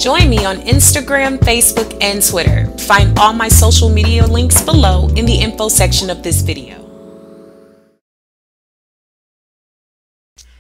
Join me on Instagram, Facebook, and Twitter. Find all my social media links below in the info section of this video.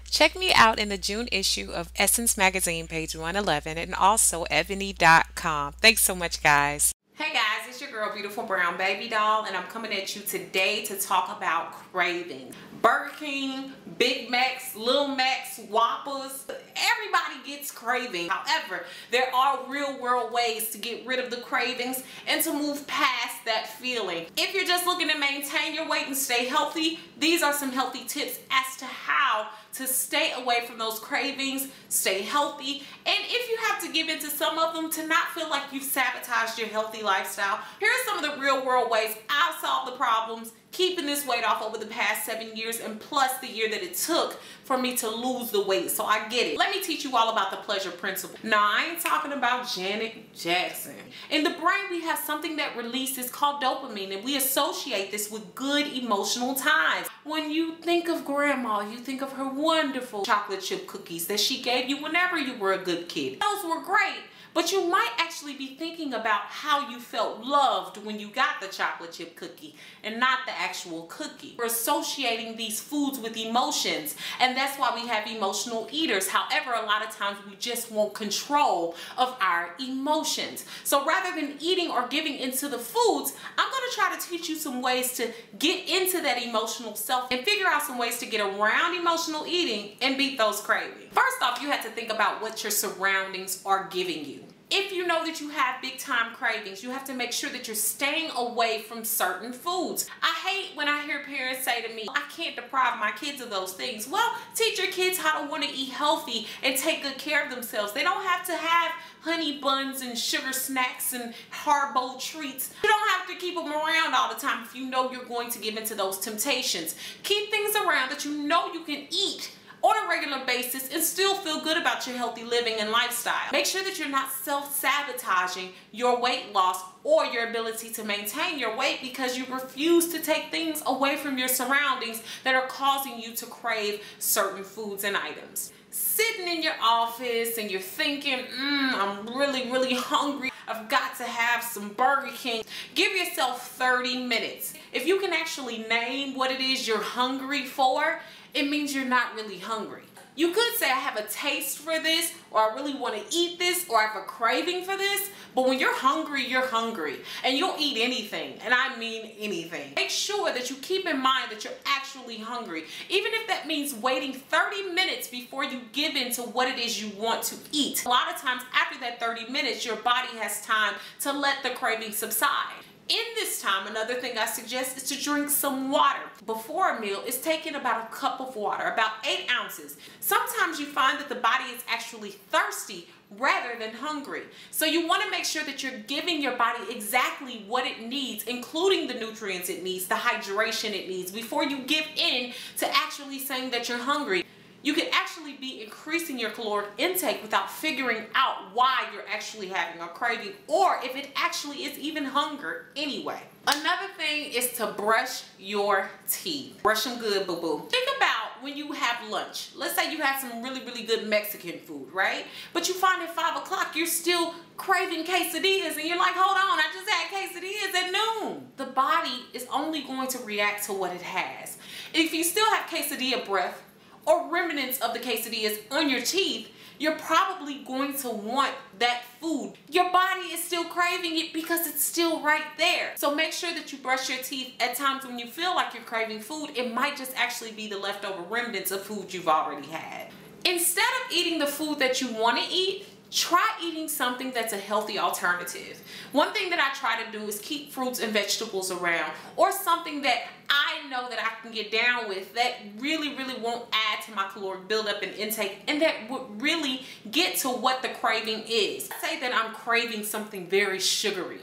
Check me out in the June issue of Essence Magazine, page 111, and also ebony.com. Thanks so much, guys. Hey guys, it's your girl Beautiful Brown Baby Doll, and I'm coming at you today to talk about cravings. Burger King, Big Macs, Little Macs, Whoppers, everybody gets cravings. However, there are real world ways to get rid of the cravings and to move past that feeling. If you're just looking to maintain your weight and stay healthy, these are some healthy tips as to how to stay away from those cravings, stay healthy, and if you have to give in to some of them, to not feel like you've sabotaged your healthy lifestyle. Here are some of the real world ways I've solved the problems keeping this weight off over the past 7 years, and plus the year that it took for me to lose the weight. So I get it. Let me teach you all about the pleasure principle. Now, I ain't talking about Janet Jackson. In the brain, we have something that releases called dopamine, and we associate this with good emotional times. When you think of grandma, you think of her wonderful chocolate chip cookies that she gave you whenever you were a good kid. Those were great. But you might actually be thinking about how you felt loved when you got the chocolate chip cookie and not the actual cookie. We're associating these foods with emotions, and that's why we have emotional eaters. However, a lot of times we just want control of our emotions. So rather than eating or giving into the foods, I'm going to try to teach you some ways to get into that emotional self and figure out some ways to get around emotional eating and beat those cravings. First off, you have to think about what your surroundings are giving you. If you know that you have big time cravings, you have to make sure that you're staying away from certain foods. I hate when I hear parents say to me, I can't deprive my kids of those things. Well, teach your kids how to want to eat healthy and take good care of themselves. They don't have to have honey buns and sugar snacks and hard-boiled treats. You don't have to keep them around all the time if you know you're going to give into those temptations. Keep things around that you know you can eat on a regular basis and still feel good about your healthy living and lifestyle. Make sure that you're not self-sabotaging your weight loss or your ability to maintain your weight because you refuse to take things away from your surroundings that are causing you to crave certain foods and items. Sitting in your office and you're thinking, I'm really hungry. I've got to have some Burger King. Give yourself 30 minutes. If you can actually name what it is you're hungry for, it means you're not really hungry. You could say, I have a taste for this, or I really want to eat this, or I have a craving for this, but when you're hungry, and you'll eat anything, and I mean anything. Make sure that you keep in mind that you're actually hungry, even if that means waiting 30 minutes before you give in to what it is you want to eat. A lot of times after that 30 minutes, your body has time to let the craving subside. In this time, another thing I suggest is to drink some water. Before a meal, it's taking about a cup of water, about 8 ounces. Sometimes you find that the body is actually thirsty rather than hungry. So you want to make sure that you're giving your body exactly what it needs, including the nutrients it needs, the hydration it needs, before you give in to actually saying that you're hungry. You can actually be increasing your caloric intake without figuring out why you're actually having a craving, or if it actually is even hunger anyway. Another thing is to brush your teeth. Brush them good, boo-boo. Think about when you have lunch. Let's say you had some really good Mexican food, right? But you find at 5 o'clock you're still craving quesadillas, and you're like, hold on, I just had quesadillas at noon. The body is only going to react to what it has. If you still have quesadilla breath, or remnants of the quesadillas on your teeth, you're probably going to want that food. Your body is still craving it because it's still right there. So make sure that you brush your teeth at times when you feel like you're craving food. It might just actually be the leftover remnants of food you've already had. Instead of eating the food that you want to eat, try eating something that's a healthy alternative. One thing that I try to do is keep fruits and vegetables around, or something that I know that I can get down with that really won't add to my caloric buildup and intake, and that would really get to what the craving is. Say that I'm craving something very sugary.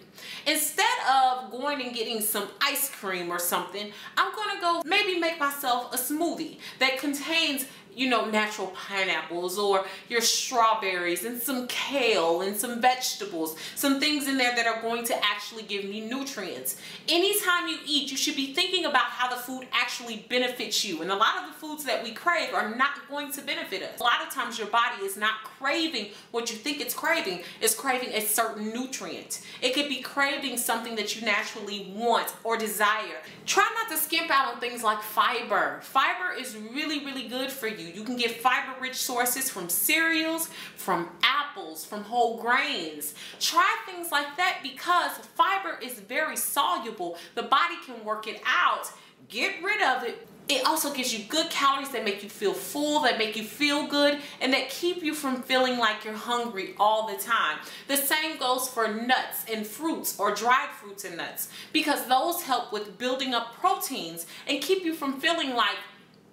Instead of going and getting some ice cream or something, I'm gonna go maybe make myself a smoothie that contains you know, natural pineapples or your strawberries and some kale and some vegetables, some things in there that are going to actually give me nutrients. Anytime you eat, you should be thinking about how the food actually benefits you. And a lot of the foods that we crave are not going to benefit us. A lot of times your body is not craving what you think it's craving. It's craving a certain nutrient. It could be craving something that you naturally want or desire. Try not to skimp out on things like fiber. Fiber is really, really good for you. You can get fiber-rich sources from cereals, from apples, from whole grains. Try things like that because fiber is very soluble. The body can work it out, get rid of it. It also gives you good calories that make you feel full, that make you feel good, and that keep you from feeling like you're hungry all the time. The same goes for nuts and fruits, or dried fruits and nuts, because those help with building up proteins and keep you from feeling like,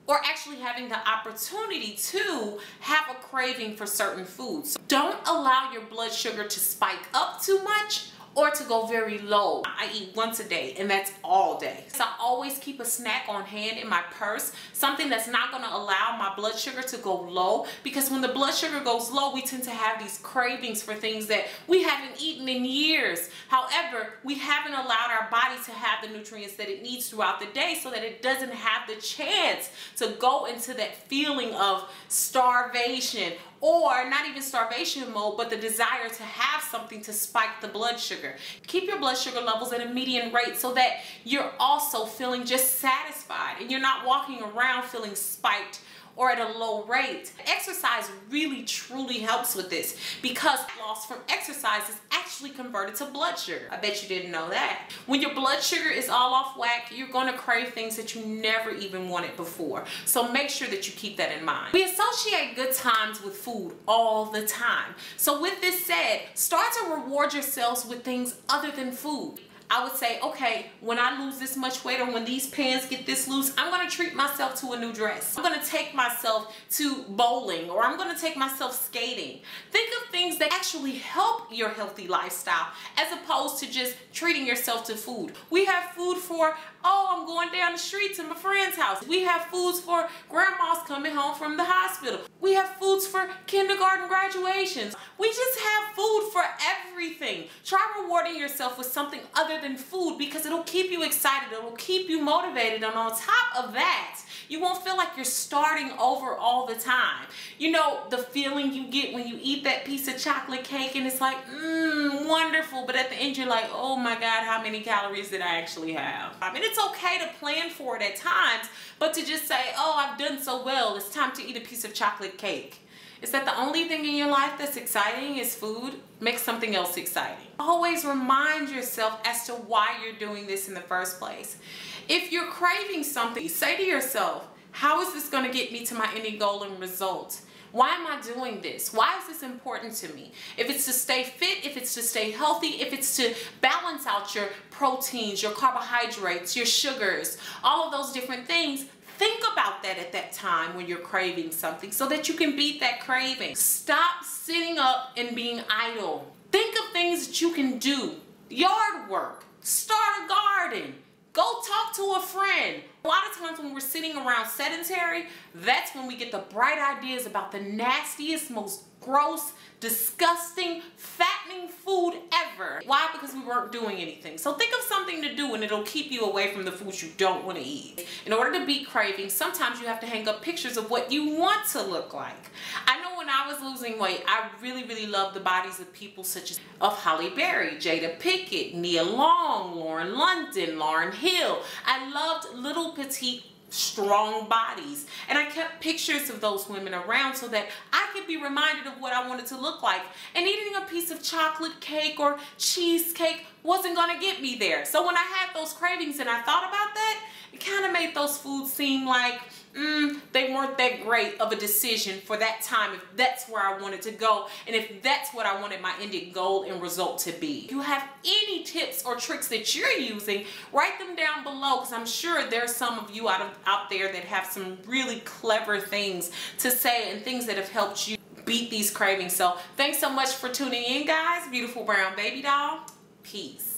or actually having the opportunity to have a craving for certain foods. So don't allow your blood sugar to spike up too much or to go very low. I eat once a day, and that's all day. So I always keep a snack on hand in my purse, something that's not gonna allow my blood sugar to go low, because when the blood sugar goes low, we tend to have these cravings for things that we haven't eaten in years. However, we haven't allowed our body to have the nutrients that it needs throughout the day so that it doesn't have the chance to go into that feeling of starvation, or not even starvation mode, but the desire to have something to spike the blood sugar. Keep your blood sugar levels at a median rate so that you're also feeling just satisfied and you're not walking around feeling spiked or at a low rate. Exercise really truly helps with this, because loss from exercise is actually converted to blood sugar. I bet you didn't know that. When your blood sugar is all off whack, you're gonna crave things that you never even wanted before. So make sure that you keep that in mind. We associate good times with food all the time. So with this said, start to reward yourselves with things other than food. I would say, okay, when I lose this much weight, or when these pants get this loose, I'm gonna treat myself to a new dress. I'm gonna take myself to bowling, or I'm gonna take myself skating. Think of things that actually help your healthy lifestyle, as opposed to just treating yourself to food. We have food for, oh, I'm going down the street to my friend's house. We have foods for grandmas coming home from the hospital. We have foods for kindergarten graduations. We just have food for everything. Try rewarding yourself with something other than food, because it'll keep you excited, it'll keep you motivated, and on top of that, you won't feel like you're starting over all the time. You know, the feeling you get when you eat that piece of chocolate cake and it's like, wonderful, but at the end you're like, oh my God, how many calories did I actually have? I mean, it's okay to plan for it at times, but to just say, oh, I've done so well, it's time to eat a piece of chocolate cake. Is that the only thing in your life that's exciting is food? Make something else exciting. Always remind yourself as to why you're doing this in the first place. If you're craving something, say to yourself, how is this going to get me to my ending goal and result? Why am I doing this? Why is this important to me? If it's to stay fit, if it's to stay healthy, if it's to balance out your proteins, your carbohydrates, your sugars, all of those different things, think about that at that time when you're craving something so that you can beat that craving. Stop sitting up and being idle. Think of things that you can do. Yard work. Start a garden. Go talk to a friend. A lot of times when we're sitting around sedentary, that's when we get the bright ideas about the nastiest, most gross, disgusting, fattening food ever. Why? Because we weren't doing anything. So think of something to do and it'll keep you away from the foods you don't want to eat. In order to beat cravings, sometimes you have to hang up pictures of what you want to look like. I know when I was losing weight, I really loved the bodies of people such as Halle Berry, Jada Pinkett, Nia Long, Lauren London, Lauryn Hill. I loved little petite strong bodies, and I kept pictures of those women around so that I could be reminded of what I wanted to look like. And eating a piece of chocolate cake or cheesecake wasn't gonna get me there. So when I had those cravings and I thought about that, it kind of made those foods seem like they weren't that great of a decision for that time, if that's where I wanted to go and if that's what I wanted my ending goal and result to be. If you have any tips or tricks that you're using, write them down below, because I'm sure there's some of you out there that have some really clever things to say and things that have helped you beat these cravings. So thanks so much for tuning in, guys. Beautiful Brown Baby Doll. Peace.